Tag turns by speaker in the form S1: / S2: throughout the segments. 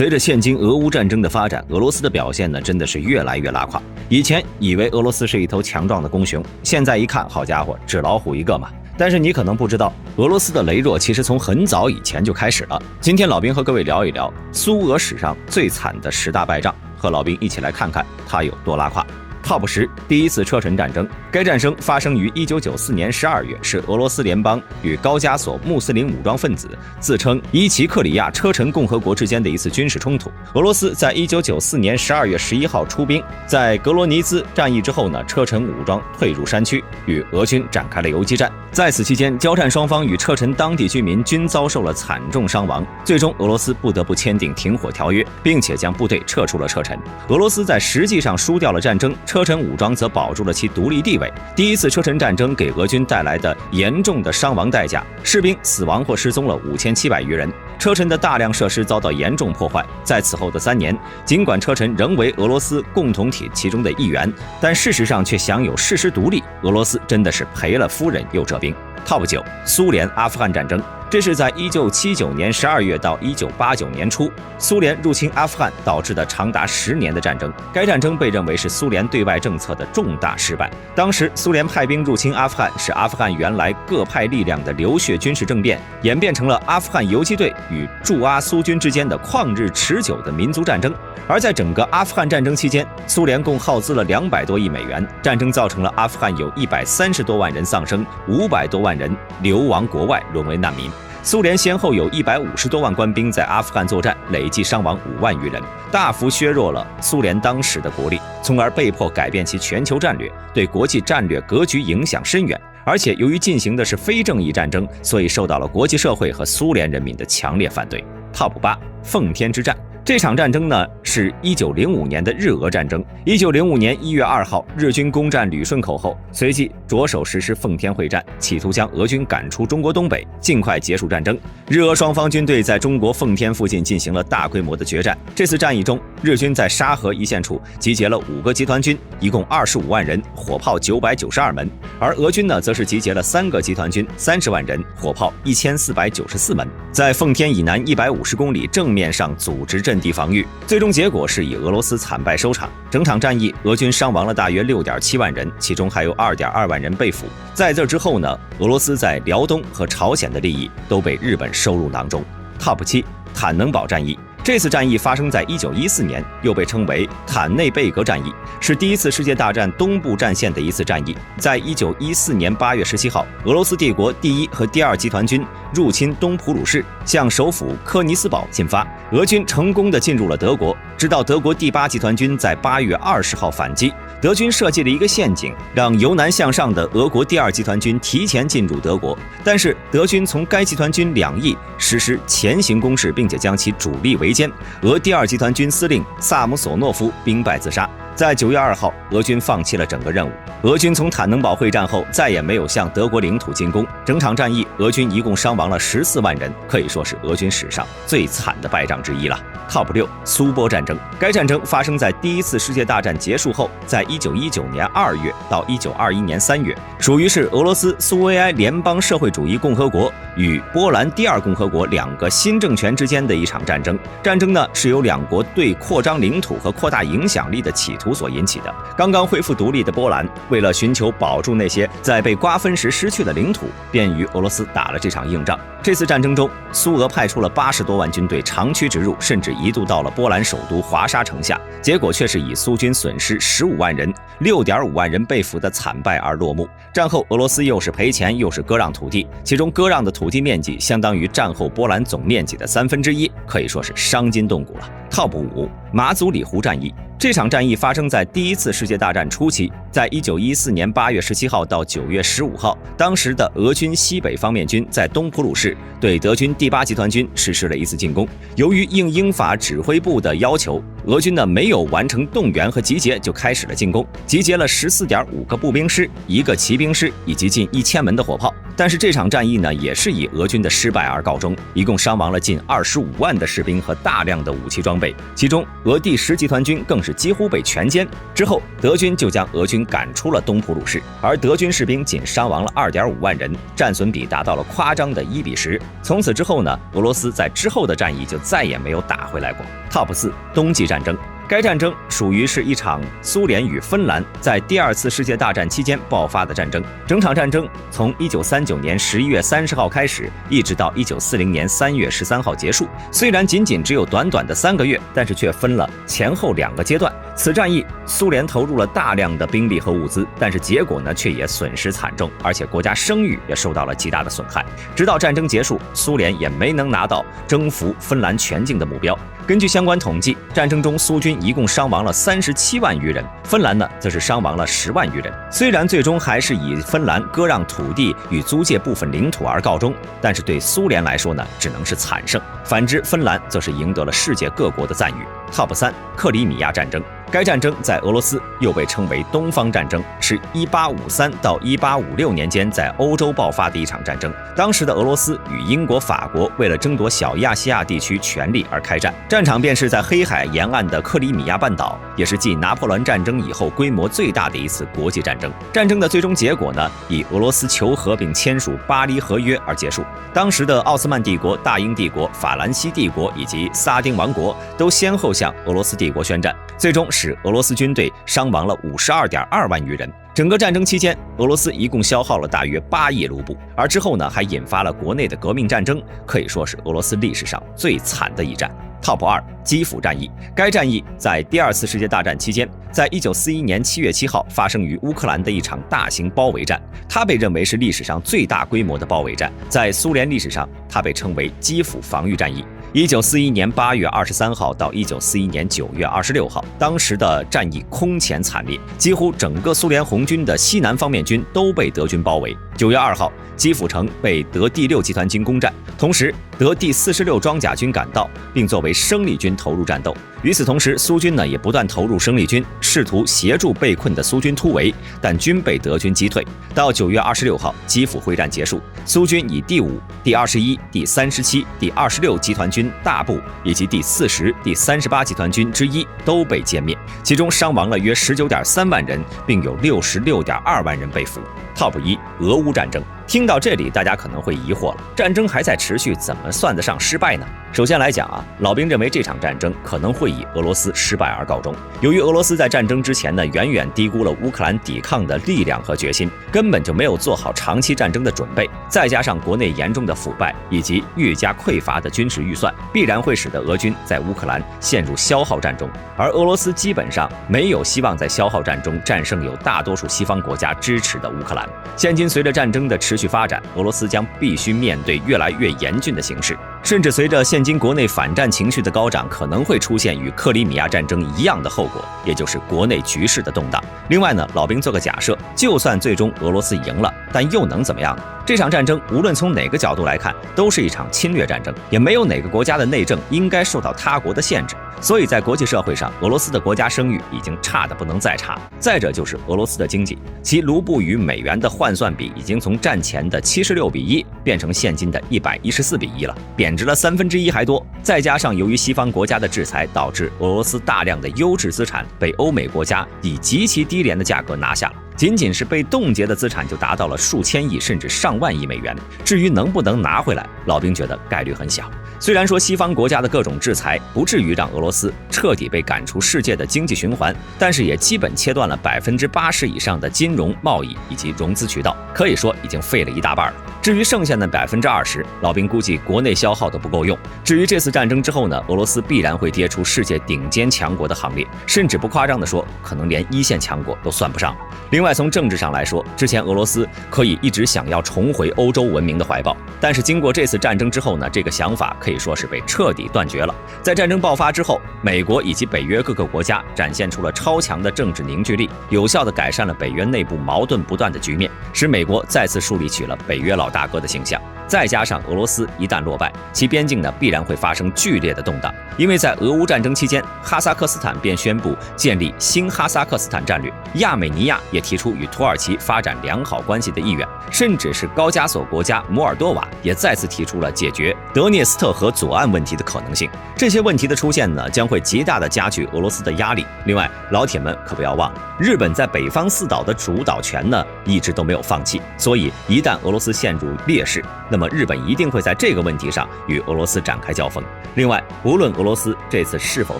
S1: 随着现今俄乌战争的发展，俄罗斯的表现呢真的是越来越拉胯。以前以为俄罗斯是一头强壮的公熊，现在一看，好家伙，纸老虎一个嘛。但是你可能不知道，俄罗斯的羸弱其实从很早以前就开始了。今天老兵和各位聊一聊苏俄史上最惨的10大败仗，和老兵一起来看看它有多拉胯。Top 10，第一次车臣战争。该战争发生于1994年12月，是俄罗斯联邦与高加索穆斯林武装分子自称伊奇克里亚车臣共和国之间的一次军事冲突。俄罗斯在1994年12月11号出兵，在格罗尼兹战役之后呢，车臣武装退入山区，与俄军展开了游击战。在此期间，交战双方与车臣当地居民均遭受了惨重伤亡，最终俄罗斯不得不签订停火条约，并且将部队撤出了车臣。俄罗斯在实际上输掉了战争，车臣武装则保住了其独立地位。第一次车臣战争给俄军带来的严重的伤亡代价，士兵死亡或失踪了5700余人，车臣的大量设施遭到严重破坏。在此后的3年，尽管车臣仍为俄罗斯共同体其中的一员，但事实上却享有事实独立。俄罗斯真的是赔了夫人又折兵。Top 9，苏联阿富汗战争。这是在1979年12月到1989年初，苏联入侵阿富汗导致的长达10年的战争。该战争被认为是苏联对外政策的重大失败。当时苏联派兵入侵阿富汗，使阿富汗原来各派力量的流血军事政变演变成了阿富汗游击队与驻阿苏军之间的旷日持久的民族战争。而在整个阿富汗战争期间，苏联共耗资了200多亿美元，战争造成了阿富汗有130多万人丧生，500多万人流亡国外，沦为难民。苏联先后有150多万官兵在阿富汗作战，累计伤亡5万余人，大幅削弱了苏联当时的国力，从而被迫改变其全球战略，对国际战略格局影响深远。而且由于进行的是非正义战争，所以受到了国际社会和苏联人民的强烈反对。Top 8，奉天之战。这场战争呢，是1905年的日俄战争。1905年1月2号，日军攻占旅顺口后，随即着手实施奉天会战，企图将俄军赶出中国东北，尽快结束战争。日俄双方军队在中国奉天附近进行了大规模的决战。这次战役中，日军在沙河一线处集结了5个集团军，一共25万人，火炮992门；而俄军呢，则是集结了3个集团军，30万人，火炮1494门，在奉天以南150公里正面上组织阵地防御。最终结果是以俄罗斯惨败收场。整场战役，俄军伤亡了大约6.7万人，其中还有2.2万人被俘。在这之后呢，俄罗斯在辽东和朝鲜的利益都被日本收入囊中。Top 7，坦能堡战役。这次战役发生在1914年，又被称为坦内贝格战役，是第一次世界大战东部战线的一次战役。在1914年8月17号，俄罗斯帝国第1和第2集团军入侵东普鲁士，向首府科尼斯堡进发，俄军成功地进入了德国，直到德国第8集团军在8月20号反击。德军设计了一个陷阱，让由南向上的俄国第2集团军提前进入德国，但是德军从该集团军2翼实施前行攻势，并且将其主力围歼。俄第2集团军司令萨姆索诺夫兵败自杀。在9月2号，俄军放弃了整个任务。俄军从坦能堡会战后再也没有向德国领土进攻。整场战役，俄军一共伤亡了14万人，可以说是俄军史上最惨的败仗之一了。Top 6，苏波战争。该战争发生在第1次世界大战结束后，在1919年2月到1921年3月，属于是俄罗斯苏维埃联邦社会主义共和国与波兰第2共和国2个新政权之间的一场战争。战争呢，是由2国对扩张领土和扩大影响力的企图所引起的。刚刚恢复独立的波兰，为了寻求保住那些在被瓜分时失去的领土，便与俄罗斯打了这场硬仗。这次战争中，苏俄派出了80多万军队长驱直入，甚至一度到了波兰首都华沙城下，结果却是以苏军损失15万人、6.5万人被俘的惨败而落幕。战后，俄罗斯又是赔钱又是割让土地，其中割让的土地面积相当于战后波兰总面积的1/3，可以说是伤筋动骨了。Top 5，马祖里湖战役。这场战役发生在第1次世界大战初期，在1914年8月17号到9月15号，当时的俄军西北方面军在东普鲁士对德军第8集团军实施了一次进攻。由于应英法指挥部的要求，俄军呢没有完成动员和集结就开始了进攻，集结了14.5个步兵师、1个骑兵师以及近1000门的火炮。但是这场战役呢，也是以俄军的失败而告终，一共伤亡了近25万的士兵和大量的武器装备，其中俄第10集团军更是几乎被全歼。之后，德军就将俄军军赶出了东普鲁士，而德军士兵仅伤亡了2.5万人，战损比达到了夸张的1:10。从此之后呢，俄罗斯在之后的战役就再也没有打回来过。Top 4，冬季战争。该战争属于是一场苏联与芬兰在第2次世界大战期间爆发的战争。整场战争从1939年11月30号开始，一直到1940年3月13号结束。虽然仅仅只有短短的3个月，但是却分了前后2个阶段。此战役，苏联投入了大量的兵力和物资，但是结果呢，却也损失惨重，而且国家声誉也受到了极大的损害。直到战争结束，苏联也没能拿到征服芬兰全境的目标。根据相关统计，战争中苏军一共伤亡了37万余人，芬兰呢则是伤亡了10万余人。虽然最终还是以芬兰割让土地与租借部分领土而告终，但是对苏联来说呢，只能是惨胜。反之，芬兰则是赢得了世界各国的赞誉。Top 3，克里米亚战争。该战争在俄罗斯又被称为东方战争，是1853到1856年间在欧洲爆发的一场战争。当时的俄罗斯与英国、法国为了争夺小亚细亚地区权力而开战，战场便是在黑海沿岸的克里米亚半岛，也是继拿破仑战争以后规模最大的一次国际战争。战争的最终结果呢，以俄罗斯求和并签署巴黎合约而结束。当时的奥斯曼帝国、大英帝国、法兰西帝国以及萨丁王国都先后向俄罗斯帝国宣战，最终使俄罗斯军队伤亡了52.2万余人。整个战争期间，俄罗斯一共消耗了大约8亿卢布，而之后呢，还引发了国内的革命战争，可以说是俄罗斯历史上最惨的一战。Top 2，基辅战役。该战役在第2次世界大战期间，在1941年7月7号发生于乌克兰的一场大型包围战，它被认为是历史上最大规模的包围战，在苏联历史上，它被称为基辅防御战役。1941年8月23号到1941年9月26号，当时的战役空前惨烈，几乎整个苏联红军的西南方面军都被德军包围。9月2号，基辅城被德第6集团军攻占，同时德第46装甲军赶到，并作为生力军投入战斗。与此同时，苏军呢也不断投入生力军，试图协助被困的苏军突围，但均被德军击退。到9月26号，基辅会战结束，苏军以第5、第21、第37、第26集团军大部以及第40、第38集团军之一都被歼灭，其中伤亡了约19.3万人，并有66.2万人被俘。Top 1，俄乌战争。听到这里，大家可能会疑惑了，战争还在持续，怎么算得上失败呢？首先来讲啊，老兵认为这场战争可能会以俄罗斯失败而告终。由于俄罗斯在战争之前呢，远远低估了乌克兰抵抗的力量和决心，根本就没有做好长期战争的准备，再加上国内严重的腐败以及愈加匮乏的军事预算，必然会使得俄军在乌克兰陷入消耗战中，而俄罗斯基本上没有希望在消耗战中战胜有大多数西方国家支持的乌克兰。现今随着战争的持续发展，俄罗斯将必须面对越来越严峻的形势，甚至随着现今国内反战情绪的高涨，可能会出现与克里米亚战争一样的后果，也就是国内局势的动荡。另外呢，老兵做个假设，就算最终俄罗斯赢了，但又能怎么样呢？这场战争无论从哪个角度来看，都是一场侵略战争，也没有哪个国家的内政应该受到他国的限制。所以在国际社会上，俄罗斯的国家声誉已经差得不能再差。再者就是俄罗斯的经济，其卢布与美元的换算比已经从战前的76:1变成现今的114:1了，贬值了1/3还多。再加上由于西方国家的制裁，导致俄罗斯大量的优质资产被欧美国家以极其低廉的价格拿下了。仅仅是被冻结的资产就达到了数千亿甚至上万亿美元。至于能不能拿回来，老兵觉得概率很小。虽然说西方国家的各种制裁不至于让俄罗斯彻底被赶出世界的经济循环，但是也基本切断了80%以上的金融、贸易以及融资渠道，可以说已经废了一大半了。至于剩下的20%，老兵估计国内消耗都不够用。至于这次战争之后呢，俄罗斯必然会跌出世界顶尖强国的行列，甚至不夸张地说，可能连一线强国都算不上。另外，从政治上来说，之前俄罗斯可以一直想要重回欧洲文明的怀抱，但是经过这次战争之后呢，这个想法可以说是被彻底断绝了。在战争爆发之后，美国以及北约各个国家展现出了超强的政治凝聚力，有效地改善了北约内部矛盾不断的局面，使美国再次树立起了北约老大哥的形象。再加上俄罗斯一旦落败，其边境呢必然会发生剧烈的动荡。因为在俄乌战争期间，哈萨克斯坦便宣布建立新哈萨克斯坦战略，亚美尼亚也提出与土耳其发展良好关系的意愿，甚至是高加索国家摩尔多瓦也再次提出了解决德涅斯特河左岸问题的可能性。这些问题的出现呢，将会极大的加剧俄罗斯的压力。另外，老铁们可不要忘了，日本在北方四岛的主导权呢，一直都没有放弃。所以，一旦俄罗斯陷入劣势，那么日本一定会在这个问题上与俄罗斯展开交锋。另外，无论俄罗斯这次是否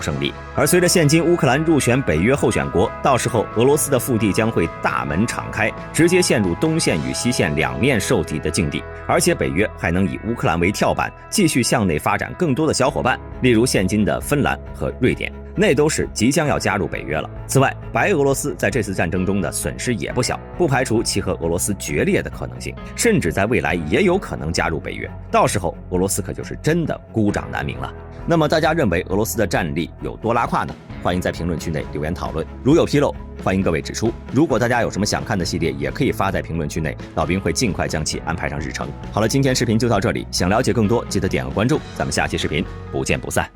S1: 胜利，而随着现今乌克兰入选北约候选国，到时候俄罗斯的腹地将会大门敞开，直接陷入东线与西线两面受敌的境地。而且北约还能以乌克兰为跳板，继续向内发展更多的小伙伴，例如现今的芬兰和瑞典，那都是即将要加入北约了。此外，白俄罗斯在这次战争中的损失也不小，不排除其和俄罗斯决裂的可能性，甚至在未来也有可能加入北约。到时候俄罗斯可就是真的孤掌难鸣了。那么大家认为俄罗斯的战力有多拉胯呢？欢迎在评论区内留言讨论，如有纰漏，欢迎各位指出。如果大家有什么想看的系列，也可以发在评论区内，老兵会尽快将其安排上日程。好了，今天视频就到这里，想了解更多，记得点个关注，咱们下期视频不见不散。